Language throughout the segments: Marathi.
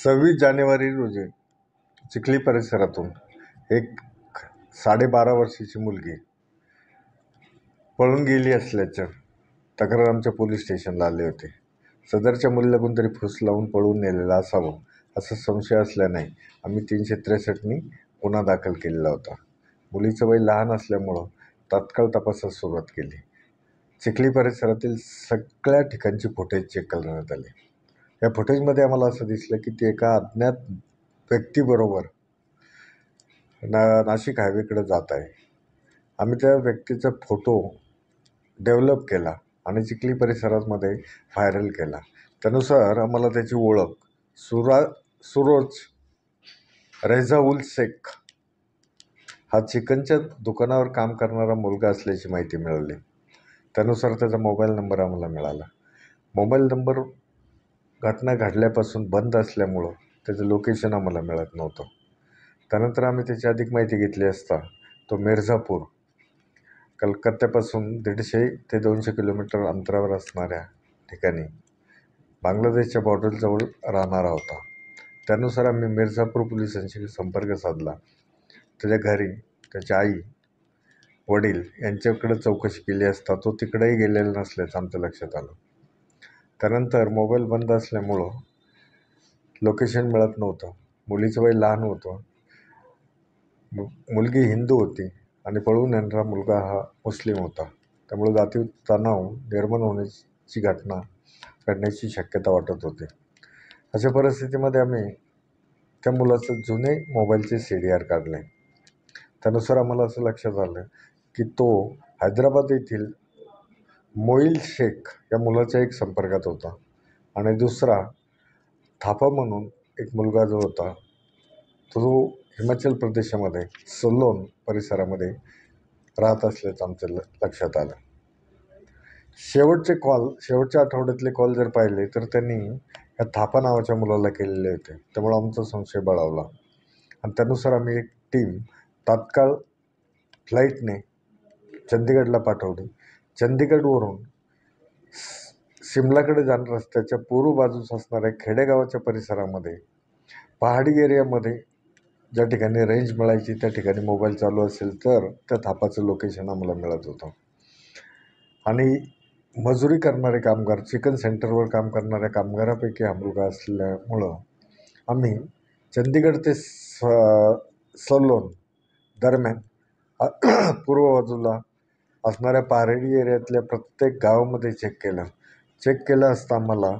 26 जानेवारी रोजी चिखली परिसरातून एक 12.5 वर्षाची मुलगी पळून गेली असल्याचं तक्रार आमच्या पोलीस स्टेशनला आले होते. सदरच्या मुलीला कोणतरी फूस लावून पळून नेलेला असावं असा संशय असल्याने आम्ही 363नी गुन्हा दाखल केलेला होता. मुलीचं वय लहान असल्यामुळं तात्काळ तपासास सुरुवात केली. चिखली परिसरातील सगळ्या ठिकाणची फुटेज चेक करण्यात आले. या फुटेजमध्ये आम्हाला असं दिसलं की ती एका अज्ञात व्यक्तीबरोबर नाशिक हायवेकडे जात आहे. आम्ही त्या व्यक्तीचा फोटो डेव्हलप केला आणि चिखली परिसरामध्ये व्हायरल केला. त्यानुसार आम्हाला त्याची ओळख सुरोज रेझाउल शेख हा चिकनच्या दुकानावर काम करणारा मुलगा असल्याची माहिती मिळाली. त्यानुसार त्याचा मोबाईल नंबर आम्हाला मिळाला. मोबाईल नंबर घटना घडल्यापासून बंद असल्यामुळं त्याचं लोकेशन आम्हाला मिळत नव्हतं. त्यानंतर आम्ही त्याची अधिक माहिती घेतली असता तो मिर्झापूर, कलकत्त्यापासून 150 ते 200 किलोमीटर अंतरावर असणाऱ्या ठिकाणी बांगलादेशच्या बॉर्डरजवळ राहणारा होता. त्यानुसार आम्ही मिर्झापूर पोलिसांशी संपर्क साधला. त्याच्या घरी त्याची आई, वडील यांच्याकडे चौकशी केली असता तो तिकडेही गेलेला नसल्याचं आमच्या लक्षात आलं. त्यानंतर मोबाईल बंद असल्यामुळं लोकेशन मिळत नव्हतं. मुलीचं वय लहान होतं. मुलगी हिंदू होती आणि पळून येणारा मुलगा हा मुस्लिम होता. त्यामुळे जातीय तणाव निर्माण होण्याची घटना घडण्याची शक्यता वाटत होती. अशा परिस्थितीमध्ये आम्ही त्या मुलाचे जुने मोबाईलचे CDR काढले. त्यानुसार आम्हाला असं लक्षात आलं की तो हैदराबाद येथील मोईल शेख या मुलाच्या एक संपर्कात होता आणि दुसरा थापा म्हणून एक मुलगा जो होता तो हिमाचल प्रदेशामध्ये सोलोन परिसरामध्ये राहत असल्याचं आमच्या लक्षात आलं. शेवटच्या आठवड्यातले कॉल जर पाहिले तर त्यांनी या थापा नावाच्या मुलाला केलेले होते. त्यामुळे आमचा संशय बळावला आणि त्यानुसार आम्ही एक टीम तात्काळ फ्लाईटने चंदीगडला पाठवली. चंदीगडवरून शिमलाकडे जाणाऱ्या रस्त्याच्या पूर्व बाजूस असणाऱ्या खेडेगावाच्या परिसरामध्ये पहाडी एरियामध्ये ज्या ठिकाणी रेंज मिळायची त्या ठिकाणी मोबाईल चालू असेल तर त्या थापाचं लोकेशन आम्हाला मिळत होतं. आणि मजुरी करणारे कामगार, चिकन सेंटरवर काम करणाऱ्या कामगारापैकी हा मुलगा असल्यामुळं आम्ही चंदीगड ते सोलोन दरम्यान पूर्व बाजूला असणाऱ्या पहाडी एरियातल्या प्रत्येक गावामध्ये चेक केलं असता आम्हाला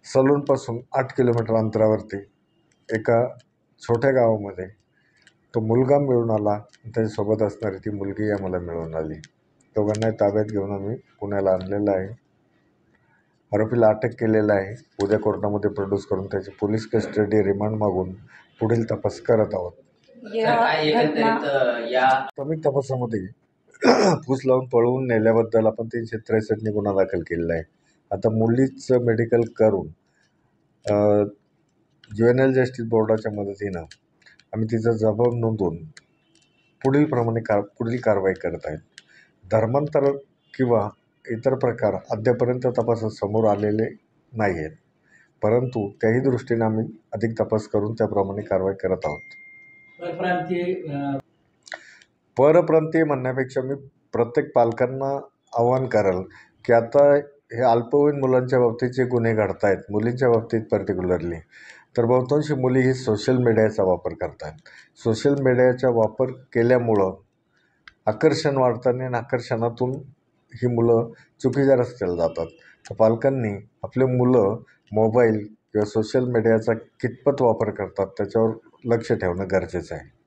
सलूनपासून 8 किलोमीटर अंतरावरती एका छोट्या गावामध्ये तो मुलगा मिळून आला. त्याच्यासोबत असणारी ती मुलगी आम्हाला मिळून आली. दोघांना ताब्यात घेऊन आम्ही पुण्याला आणलेलं आहे. आरोपीला अटक केलेलं आहे. उद्या कोर्टामध्ये प्रोड्यूस करून त्याची पोलीस कस्टडी रिमांड मागून पुढील तपास करत आहोत. प्राथमिक तपासामध्ये फूस लावून पळवून नेल्याबद्दल आपण 363नी गुन्हा दाखल केलेला आहे. आता मुलीचं मेडिकल करून ज्युव्हेनाइल जस्टिस बोर्डाच्या मदतीनं आम्ही तिचा जबाब नोंदवून पुढील कारवाई करत आहेत. धर्मांतर किंवा इतर प्रकार अद्यापर्यंत तपासात समोर आलेले नाही आहेत, परंतु त्याही दृष्टीने आम्ही अधिक तपास करून त्याप्रमाणे कारवाई करत आहोत. परप्रांतीय म्हणण्यापेक्षा मी प्रत्येक पालकांना आवाहन कराल की आता हे अल्पवयीन मुलांच्या बाबतीत जे गुन्हे घडत आहेत, मुलींच्या बाबतीत पर्टिक्युलरली, तर बहुतांशी मुली ही सोशल मीडियाचा वापर करतात. सोशल मीडियाचा वापर केल्यामुळं आकर्षण वाढताना आणि आकर्षणातून ही मुलं चुकीच्या रस्त्याला जातात. तर पालकांनी आपले मुलं मोबाईल किंवा सोशल मीडियाचा कितपत वापर करतात त्याच्यावर लक्ष ठेवणं गरजेचं आहे.